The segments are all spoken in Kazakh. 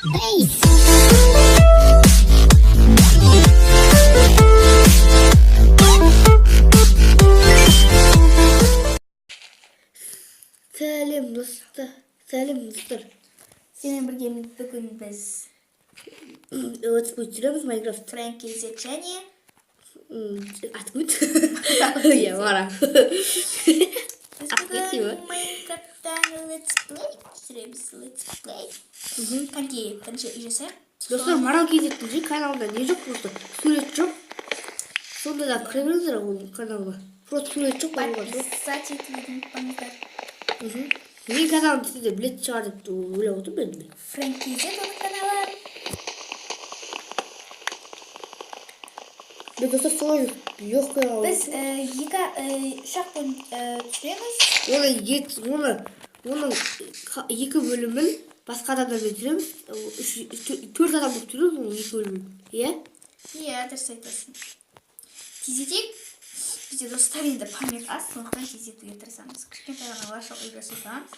Selam dostlar. Seninle birге бүгін біз Evet, geçiriyoruz Minecraft. Frank кезет және Откуда? Я вара. біз бүгін Minecraft'тан Let's Play түсіреміз. Let's Play. Қанке бірінші үй жасайық. Достар, Марал кезеттің же каналында не жоқ просто? Сурет жоқ. Сонда да кіре беріңіздер ол каналға. Просто сурет жоқ болған жоқ. Подписать етуді ұмытпаңыздар. Мен каналымды сізде білетін шығар деп ойлап отырмын мен. Frank кезет оның каналы. Мен достар солай жоқ канал. Біз үш ақтан түсіреміз. Оның екі бөлімін басқа адамдармен түсіреміз. 4 адам болып түсіреміз оның екі бөлімін. Иә? Иә, дұрыс айтасың. Тездетейік. Бізде достар енді памет аз, сондықтан тездетуге тырысамыз. Кішкентай ғана лашық үй жасаймыз.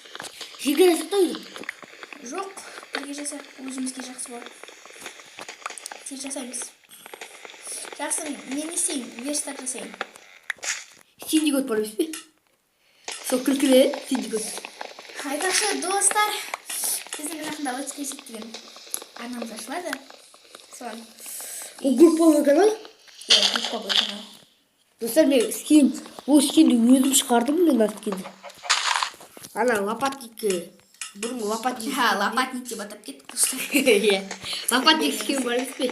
Жерге жасап та үйді? Жоқ, бірге жасайық, өзімізге жақсы болады. Тез жасаймыз. Жақсы, мен не істейін? Верстак жасайын. Синдикот бар емес пе? Сол күлкілі, синдикот. Айтақшы, достар, біздің жақында Let's Play деген арнамыз ашылады. Соған. Ол групповый канал? Иә, групповый канал. Достар, мен ол скинді өзім шығардым мен скинді. Ана лопатник, бұрын лопатник. Лопатник деп атап кеттік, достар. Иә. Лопатник скин бар емес пе?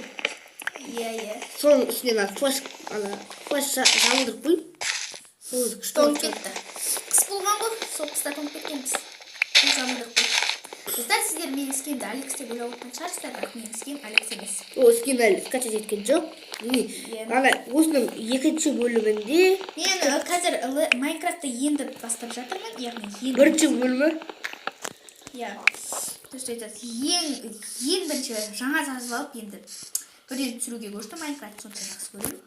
Иә. Соның үстіне флеш жалындырып қойып. Тоңып кетті. Қыс болған ғой, сол қыста тоңып кеткенбіз. Жалындырып қойып. Достар, сіздер менің скинді Алекс деп ойлап отырған шығарсыздар, бірақ менің скин Алекс емес. Ол скин әлі скачать еткен жоқ. Ана осының екінші бөлімінде мен қазір Майнкрафтты енді бастап жатырмын, яғни бірінші бөлімі. Иә, дұрыс айтасыз. Ең бірінші жаңа жазып алып енді бірден түсіруге көштім. Майнкрафт сонша жақсы көремін.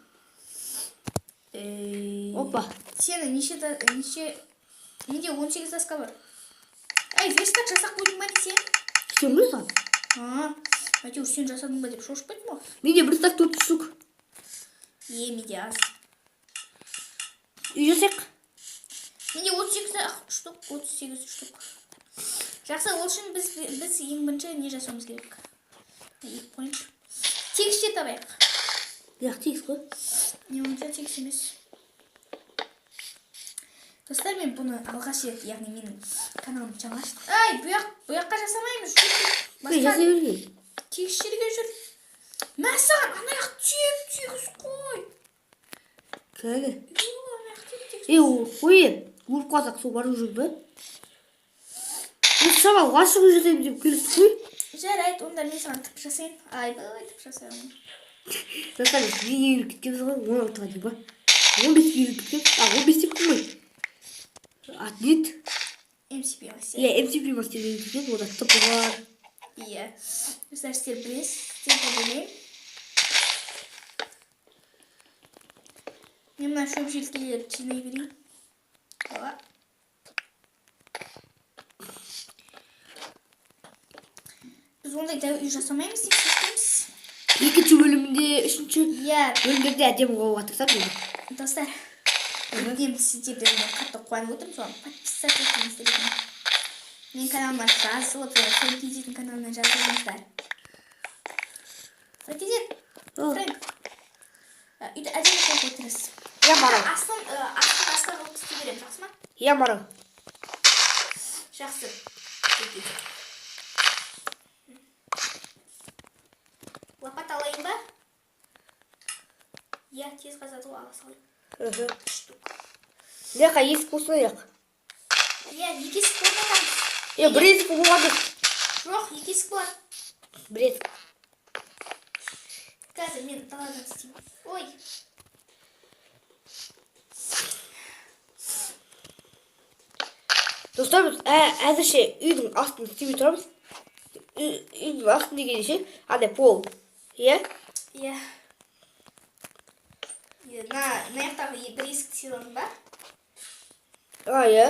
Опа. Сені менде 18 таска бар. Ай, верстак жасақ қойдың ба не сен? Сен білесің? Әйтеуір сен жасадың ба деп шошпайтын ба? Менде бір стак 4 штук. Менде аз. Үй жасайық. Менде 38 штук. Жақсы, ол үшін біз ең бірінші не жасауымыз керек? Екі қойып. Тегісше табайық. Яқ, тегіс қой. Не онша тегіс емес. Достар, мен бұны алғаш рет, яғни менің каналымды жаңа аштым. Ай, бұяққа жасамаймыз. Жасай берген. Тегіс жерге жүр. Мәсаған, анаяқ тегіс қой. Кәді. Қой ен. Өліп қалсақ сол барып жүр бе? Шамал ғашығы жасайым деп келісті қой. Жарайды, онда мен саған тіп жасайын. Ай, тіп жасайын. Достар, мен үйріп кеткенбіз ғой, 16-ға дейін ба? 15-ге үйріп кеткенбіз. 15 деп қылмайды. Атнет. MCP мастер. Иә, MCP мастер үйріп кеткенбіз, ода тіпі бар. Иә. Достар, сіздер білесіз, сіздер білейін. Мен мына шөп желкелерді жинай берейін. Ала. Біз ондай дәу үй жасамаймыз деп шешкенбіз. Екінші бөлімінде, үшінші бөлімдерде әдемі қауып атырсам дейді. Достар, мен сіздерді қатты қуанып отырмын, соған подписаться етіңіздер. Мен каналыма жазылып, Фрэнк кезеттің каналына жазылыңыздар. Фрэнк кезет, Фрэнк. Үйді әдемі қойып отырасыз. Иә, Марал. Астын астын қылып істей беремін, жақсы ма? Иә, Марал. Жақсы. Лопат алайын ба? Иә, тез қазады ғой, ала салайын. Штук. Неқа, есік болсын аяқ. Иә, екі есік болмағанбыз. Бір есік болғанды. Жоқ, екі есік болады. Бір есік. Қазір мен даладан істеймін. Ой. Достар, біз әзірше үйдің астын істемей тұрамыз. Үйдің астын дегенше, андай пол. Иә? Иә. Мына жақтағы бір есікті сыйладың ба? Иә.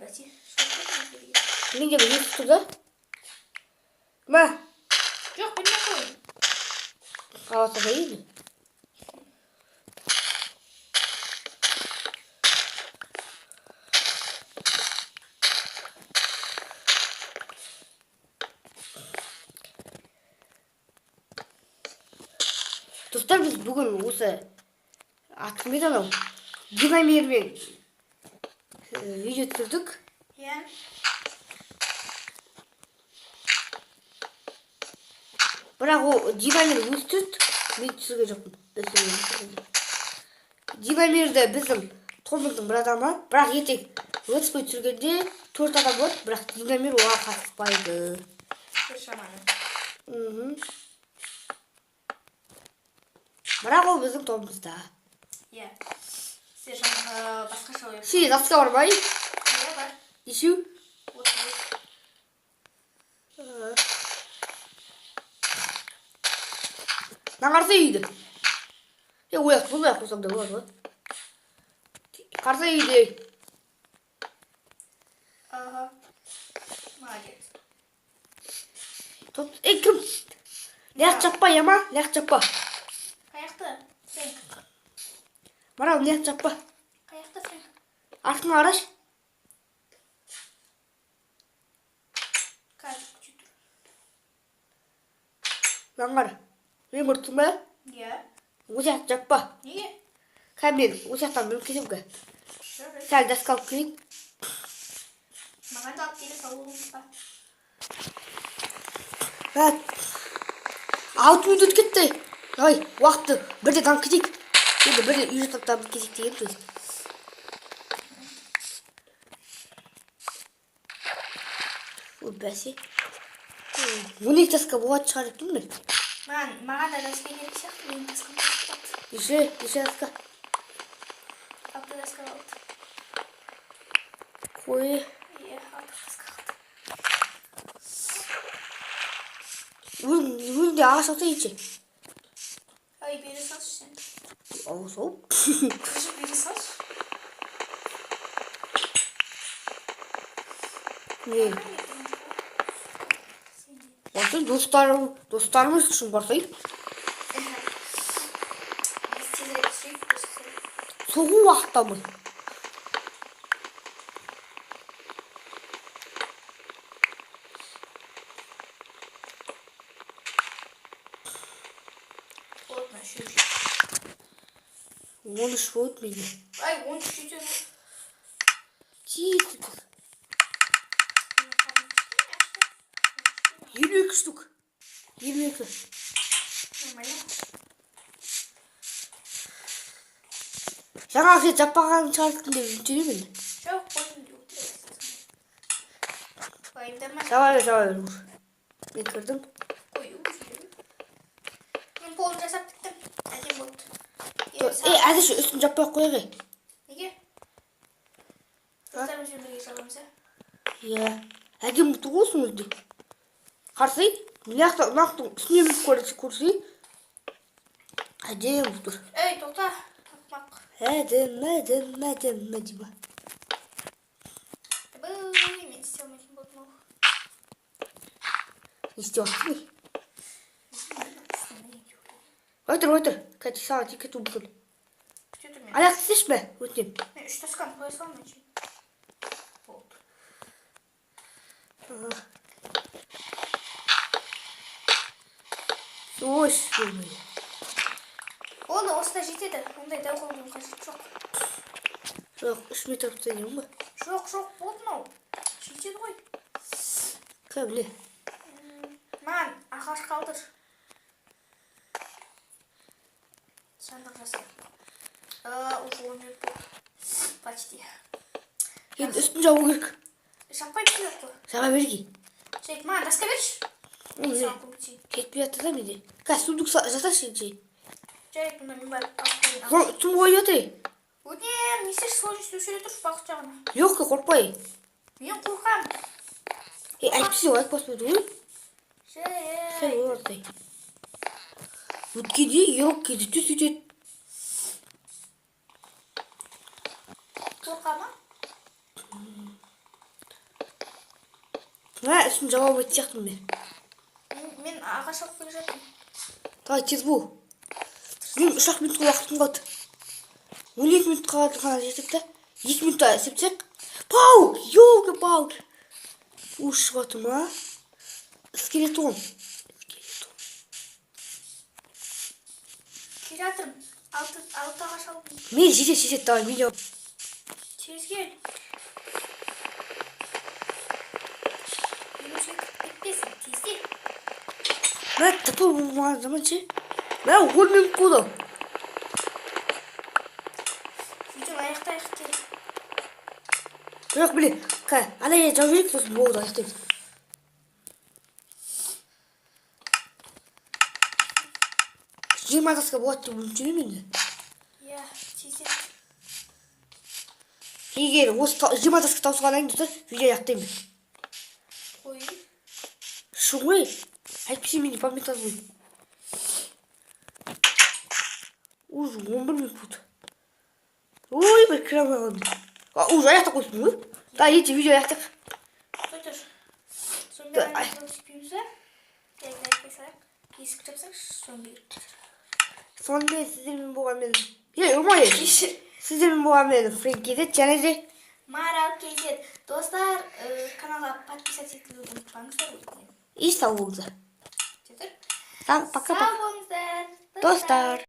Бәте. Менде бір есік тұр да. Ма? жауап айтайын. Достар, біз бүгін осы атымен анау динамермен видео түсірдік. Иә. Бірақ ол динамер өзі түсірді, мен түсірген жоқпын. Динамерді біздің тобымыздың бір адамы, бірақ ертең летсплей түсіргенде 4 адам болады, бірақ динамер оған қатыспайды. Шаманы. Бірақ ол біздің тобымызда. Иә. Сержан басқаша ойып. Сен заска бар ма? Иә, бар. Нешеу? Наңарса үйді. Ояқ қосам да болады ғой. Қарса үйді. Ага. Молодец. Кім? Ләқ чаппа, яма? Ләқ чаппа. Қаяқты? Фрэнк. Марал, ләқ чаппа. Қаяқты, Фрэнк? Артыңа қараш. Қазір күтіп. Наңар. Мен көрттің ба? Иә. Ояқ жаппа. Неге? Кәмен, ояқтан мен кетем ке. Жарайды. Сәл даска алып келейін. Маған да алып келе салуыңызға. 6 минут кетті. Ай, уақытты бірде танып кетейік. Енді бірде үй жатақтап кетейік деген сөз. Бәсе. 12 даска болады шығар еттім мен. Маған да даска керек сияқты, мен даска болады. Неше даска? Алты даска алды. Қой. Иә, алты даска алды. Өзінде ағаш алса етші. Ай, бері салшы сен. Ау, сол. Күші бері салшы. Мен. Осы достарымыз үшін барсайық. Біз тезірек түсейік, достар. Соғу уақытта мын. Отына шүйіп. 13 болды менде. Ай, 13 шүйіп. Тиіп. 22 штук. 22. Нормально. Жаңа сен жаппаған шығарсың деп үміттенемін мен. Жоқ, қойдым деп отырасың. Уайымдама. Жабай. Мен кірдім. Қою. Мен полын жасап біттім. Әдем болды. Әзірше үстін жаппай қояғай. Неге? Достарымызбен бірге саламыз, Иә. Әдем бұты қойсын өзде. Қарсай, нақтың үстіне біліп көрсей. Әдем бұтыр. Ей, тоқта. Тапмақ. Әдем. Мен істей алмайтын болдым ау. Не істеватсың? Отыр. Кәте саған тек кету бүкіл. Күтеді мен. Аяқ істеш бе? Өтінем. Мен 3 тасканы қоя саламын әншейін. Болды. Ой, Оны осында жетеді. Ондай дәу қылудың қажеті жоқ. жоқ, 3 метр тұтайын ба? Жоқ, болды мынау. Жетеді ғой. Кәбіле. Маған ағаш қалдыр. Сандық жасайық. Уже 10 минут болды. Почти. Енді үстін жабу керек. Жаппай бітеді қой. Жаба берге. Жайт, маған даска берші. Мен саған көмектесейін. Кетпей жатыр да менде. Қазір сундук жасашы жей. Жайт, мұнда мен барып алып келейін. Түм қойып отыр. Өтем, не істеш сол сөйле тұршы бақыт жағына. Жоқ, қорқпай. Мен қорқам. Әйтпесе айтпас болды ғой. Сәл Жайт. олардай. Өткенде елок кеді түс өтеді. Қорқама? Үстін жауап өтті сияқтым мен. Мен ағаш алып келе жаттым. Давай тез бол. Мен 3 минутқа уақытым қалды. 12 минутқа ғана жетіп та 2 минутта есептесек. Пау! Ёлки-палки! Ушып жатыр ма? Скелетон. Келе жатырмын. Алты ағаш алдым. Мен жетеді, давай, видео. Тез кел. Кетпесін, тез. Мен тапа болмаған zaman ше. Мен 10 минут болды. Видео аяқтайық кел. Бірақ біле, ана жау керек, сосын болды, аяқтаймыз. Жиырма таска болады деп үміттенемін енді. Иә, тез. Егер осы 20 таска тауысқаннан кейін достар, видео аяқтаймын. Қой. Шу ғой, әйтпесе менде память аз ғой. Уже 11 минут болды. Ой, бір кіре алмай қалдым. Уже аяқтап қойсын ғой. Да, ете видео аяқтайық. Той тұр. Сонда аяқтап түспейміз ба? Аяқтайық қойсақ. Есік жапсақ, соны беріп. Сонымен сіздермен болған мен. Ұрмай. Сіздермен болған мен Фрэнки де, және де Марал KZ. Достар, каналға подписаться етуді ұмытпаңыздар. И сау болыңыздар. Жетір. Пока-пока. Сау болыңыздар. Достар.